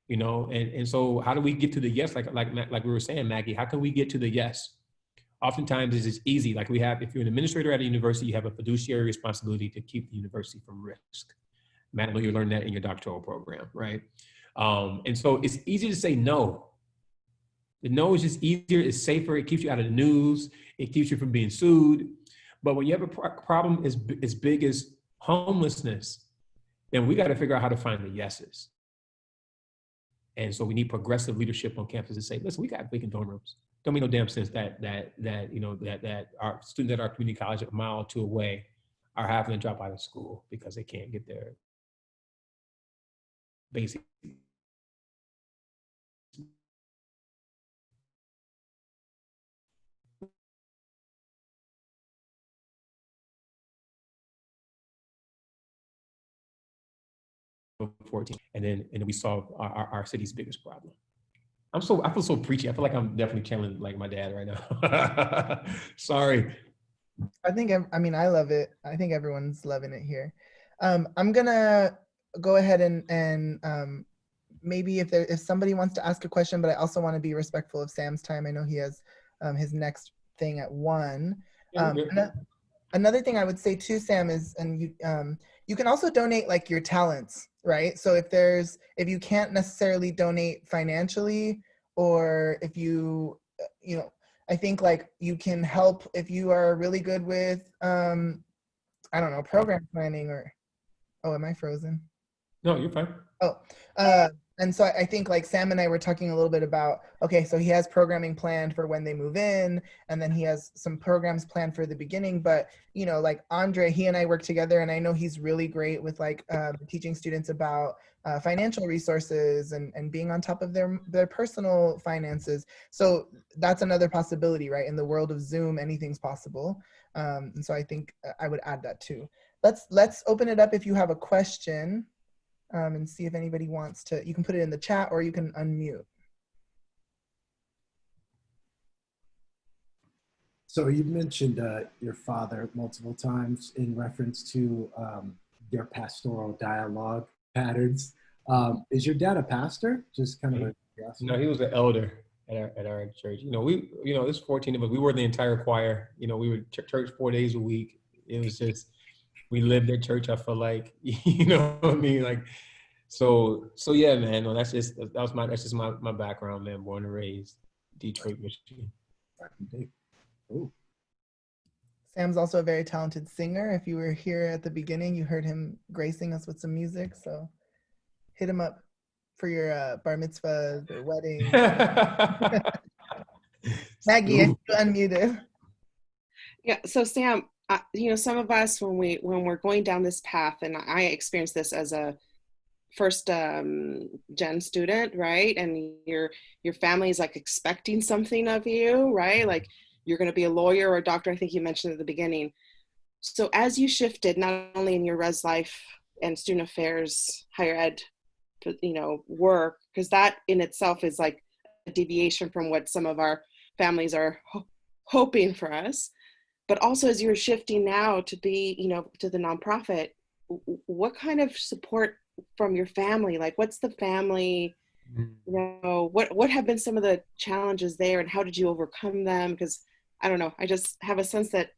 and so how do we get to the yes, like we were saying, Maggie, how can we get to the yes? Oftentimes it's just easy. Like if you're an administrator at a university, you have a fiduciary responsibility to keep the university from risk. Matt, I know you learned that in your doctoral program, right? And so it's easy to say no. The no is just easier, it's safer, it keeps you out of the news, it keeps you from being sued. But when you have a problem as big as homelessness, then we got to figure out how to find the yeses. And so we need progressive leadership on campus to say, listen, we got vacant dorm rooms. Don't make no damn sense that our students at our community college a mile or two away are having to drop out of school because they can't get their basic 14, and then we solved our city's biggest problem. I feel so preachy. I feel like I'm definitely channeling like my dad right now. Sorry. I mean, I love it. I think everyone's loving it here. I'm gonna go ahead and maybe if somebody wants to ask a question, but I also want to be respectful of Sam's time. I know he has his next thing at 1. Another thing I would say too, Sam, is, and you can also donate like your talents, right? So if you can't necessarily donate financially, or if I think like you can help if you are really good with, I don't know, program planning or, oh, am I frozen? No, you're fine. Oh, and so I think like Sam and I were talking a little bit about, okay, so he has programming planned for when they move in, and then he has some programs planned for the beginning. But, like Andre, he and I work together, and I know he's really great with like teaching students about financial resources and being on top of their personal finances. So that's another possibility, right? In the world of Zoom, anything's possible. And so I think I would add that too. Let's open it up if you have a question. And see if anybody wants to. You can put it in the chat or you can unmute. So you've mentioned your father multiple times in reference to your pastoral dialogue patterns. Is your dad a pastor? Just kind of a curiosity. No, he was an elder at our church. There's 14 of us. We were the entire choir. We were church 4 days a week. It was just, we lived at church. I feel like, you know what I mean? Like, so yeah, man. No, that's just my background, man. Born and raised Detroit, Michigan. Ooh. Sam's also a very talented singer. If you were here at the beginning, you heard him gracing us with some music. So hit him up for your bar mitzvahs or weddings. Maggie, I feel unmuted. Yeah. So Sam, some of us when we're going down this path, and I experienced this as a first gen student, right? And your family is like expecting something of you, right? Like you're going to be a lawyer or a doctor. I think you mentioned at the beginning. So as you shifted, not only in your res life and student affairs, higher ed, work, because that in itself is like a deviation from what some of our families are hoping for us. But also as you're shifting now to be, to the nonprofit, what kind of support from your family? Like what's the family, what have been some of the challenges there and how did you overcome them? Because I don't know, I just have a sense that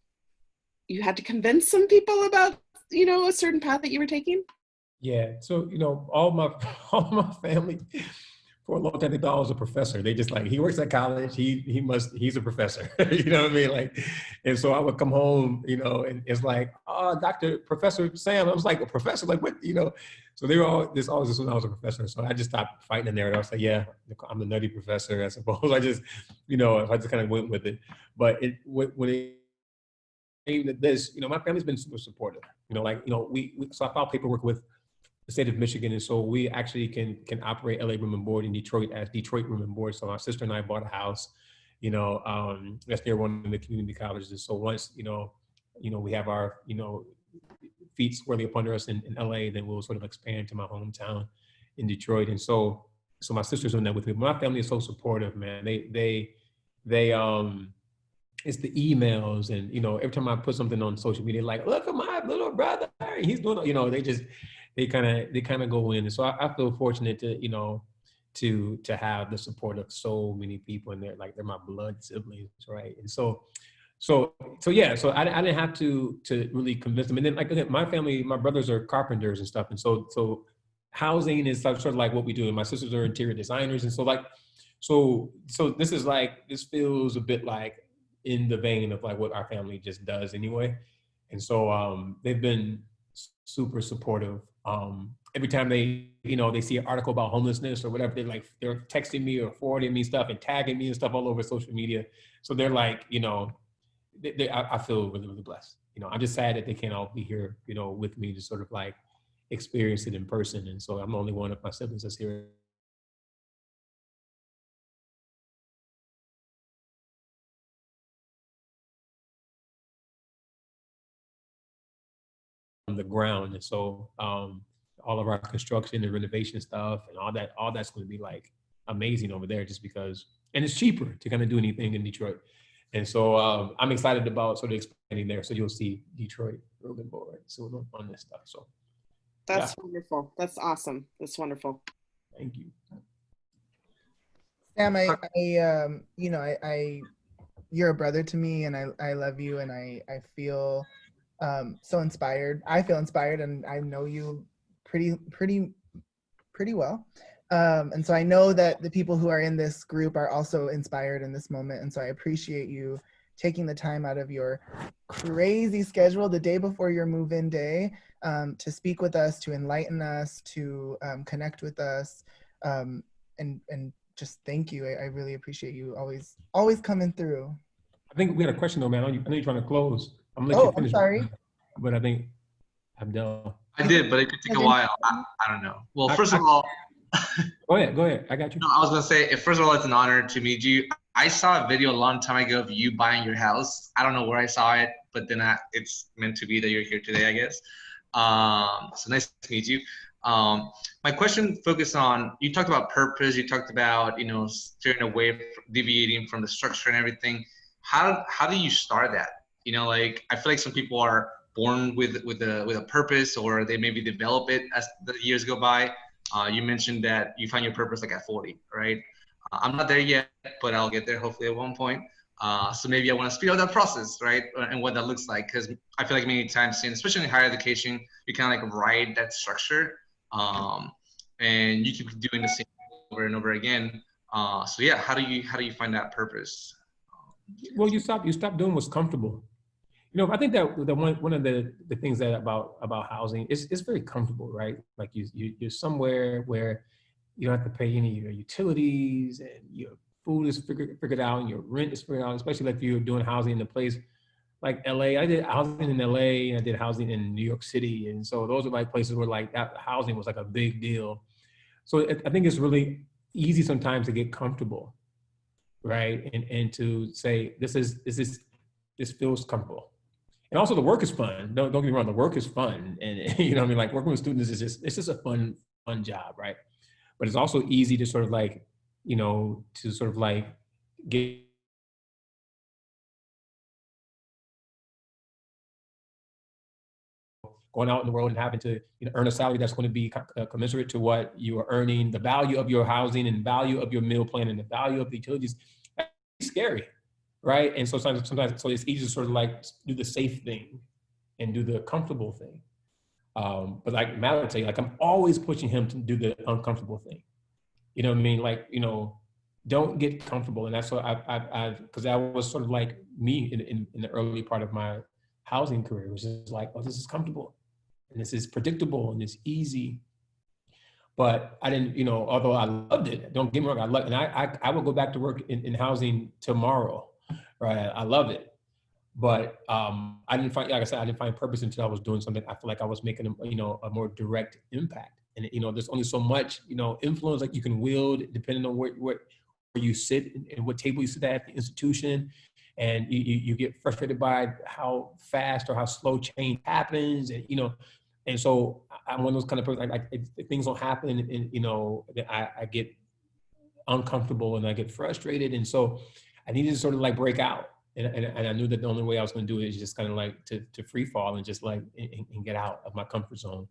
you had to convince some people about, a certain path that you were taking. Yeah. So, all my family for a long time, they thought I was a professor. They just like, he works at college. He's a professor. You know what I mean? Like, and so I would come home, and it's like, oh, Professor Sam. I was like, a professor? Like what, So they were always assumed I was a professor. So I just stopped fighting the narrative. I was like, yeah, I'm the nutty professor, I suppose. I just kind of went with it. But when it came to this, my family's been super supportive. So I filed paperwork with the state of Michigan, and so we actually can operate LA Room and Board in Detroit as Detroit Room and Board. So my sister and I bought a house, that's near one of the community colleges. And so once we have our feet squarely up under us in LA, then we'll sort of expand to my hometown in Detroit. And so my sister's doing that with me. My family is so supportive, man. They it's the emails and every time I put something on social media, like, look at my little brother, he's doing, they kind of go in. And so I feel fortunate to have the support of so many people, and they're my blood siblings, right? And so yeah, so I didn't have to really convince them. And then again, my family, my brothers are carpenters and stuff, and so housing is sort of like what we do. And my sisters are interior designers, and so this feels a bit like in the vein of like what our family just does anyway. And so they've been super supportive. Every time they see an article about homelessness or whatever, they're texting me or forwarding me stuff and tagging me and stuff all over social media. So they're like, I feel really, really blessed. I'm just sad that they can't all be here, with me to sort of like experience it in person. And so I'm the only one of my siblings that's here. On the ground. And so all of our construction and renovation stuff and all that's going to be like amazing over there just because, and it's cheaper to kind of do anything in Detroit. And so I'm excited about sort of expanding there. So you'll see Detroit a little bit more soon on this stuff. So That's wonderful. That's awesome. That's wonderful. Thank you. Sam, you know, you're a brother to me, and I love you, and I feel so inspired. I feel inspired, and I know you pretty well. And so I know that the people who are in this group are also inspired in this moment. And so I appreciate you taking the time out of your crazy schedule the day before your move-in day to speak with us, to enlighten us, to connect with us, and just thank you. I really appreciate you always coming through. I think we had a question though, man. I know you're trying to close. I'm gonna let you finish. I'm sorry. But I think I'm done. I did, but it could take a while. I don't know. Well, first of all, Go ahead. I got you. No, I was gonna say, first of all, it's an honor to meet you. I saw a video a long time ago of you buying your house. I don't know where I saw it, but then it's meant to be that you're here today, I guess. So nice to meet you. My question focused on, you talked about purpose. You talked about, you know, steering away, deviating from the structure and everything. How do you start that? You know, like I feel like some people are born with a purpose, or they maybe develop it as the years go by. You mentioned that you find your purpose like at 40, right? I'm not there yet, but I'll get there hopefully at one point. So maybe I want to speed up that process, right? And what that looks like, because I feel like many times, especially in higher education, you kind of like ride that structure, and you keep doing the same over and over again. So yeah, how do you find that purpose? Well, you stop doing what's comfortable. You know, I think that one of the things that about housing is it's very comfortable, right? Like you're somewhere where you don't have to pay any of your utilities, and your food is figured out, and your rent is figured out. Especially like if you're doing housing in a place like LA. I did housing in LA, and I did housing in New York City, and so those are like places where like that housing was like a big deal. So I think it's really easy sometimes to get comfortable, right? And to say this feels comfortable. And also the work is fun. Don't get me wrong, the work is fun. And you know what I mean? Like working with students is just a fun job, right? But it's also easy to sort of like, you know, to sort of like get going out in the world and having to, you know, earn a salary that's going to be commensurate to what you are earning, the value of your housing and value of your meal plan and the value of the utilities. It's scary. Right. And so sometimes it's easy to sort of like do the safe thing and do the comfortable thing. But like Matt would say, like I'm always pushing him to do the uncomfortable thing. You know what I mean? Like, you know, don't get comfortable. And that's what because that was sort of like me in the early part of my housing career, which is like, oh, this is comfortable and this is predictable and it's easy. But I didn't, you know, although I loved it, don't get me wrong, I loved it. And I will go back to work in housing tomorrow. Right, I loved it, but I didn't find, like I said, I didn't find purpose until I was doing something. I feel like I was making, you know, a more direct impact, and you know, there's only so much, you know, influence like you can wield depending on where you sit and what table you sit at the institution, and you get frustrated by how fast or how slow change happens, and you know, and so I'm one of those kind of people like if things don't happen, and you know, I get uncomfortable and I get frustrated, and so I needed to sort of like break out. And I knew that the only way I was going to do it is just kind of like to free fall and just like and get out of my comfort zone.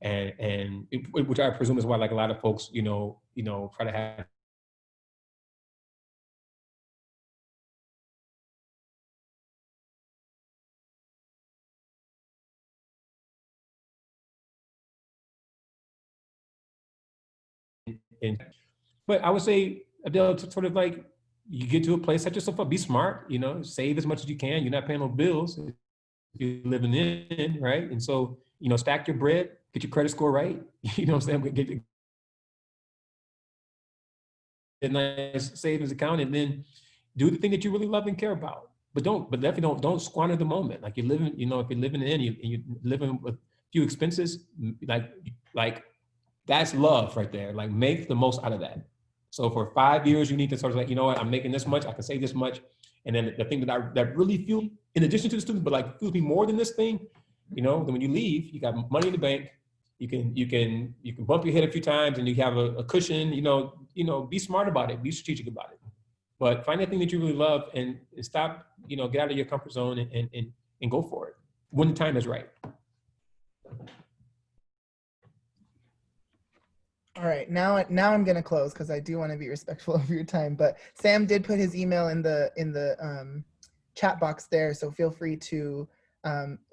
And which I presume is why like a lot of folks, you know, try to have but I would say, Adele, to sort of like, you get to a place, set yourself up, be smart, you know, save as much as you can. You're not paying no bills. You're living in, right? And so, you know, stack your bread, get your credit score right. You know what I'm saying? Get a nice savings account, and then do the thing that you really love and care about. But definitely don't squander the moment. Like you're living, you know, if you're living in, you're living with a few expenses, like that's love right there. Like make the most out of that. So for 5 years, you need to sort of like, you know what, I'm making this much, I can save this much. And then the thing that really fuels, in addition to the students, but like fuels me more than this thing, you know, then when you leave, you got money in the bank, you can bump your head a few times and you have a cushion, be smart about it, be strategic about it. But find that thing that you really love and stop, get out of your comfort zone and go for it when the time is right. All right, now I'm gonna close because I do want to be respectful of your time. But Sam did put his email in the chat box there, so feel free to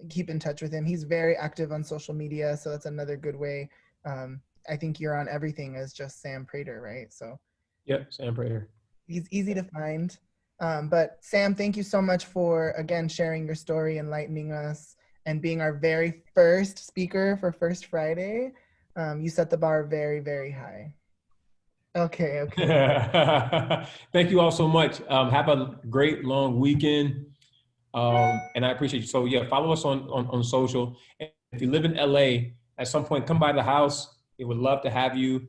keep in touch with him. He's very active on social media, so that's another good way. I think you're on everything as just Sam Prater, right? So Yep, Sam Prater. He's easy to find. But Sam, thank you so much for again sharing your story, enlightening us, and being our very first speaker for First Friday. You set the bar very, very high. Okay. Thank you all so much. Have a great long weekend. And I appreciate you. So yeah, follow us on social. And if you live in LA, at some point, come by the house. We would love to have you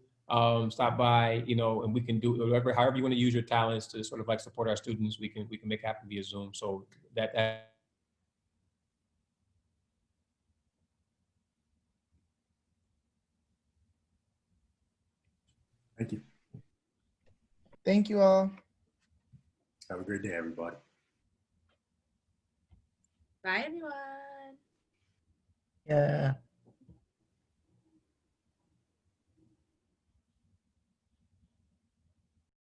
stop by, and we can do whatever, however you want to use your talents to sort of like support our students. We can make happen via Zoom. So that. Thank you. Thank you all. Have a great day, everybody. Bye, everyone. Yeah.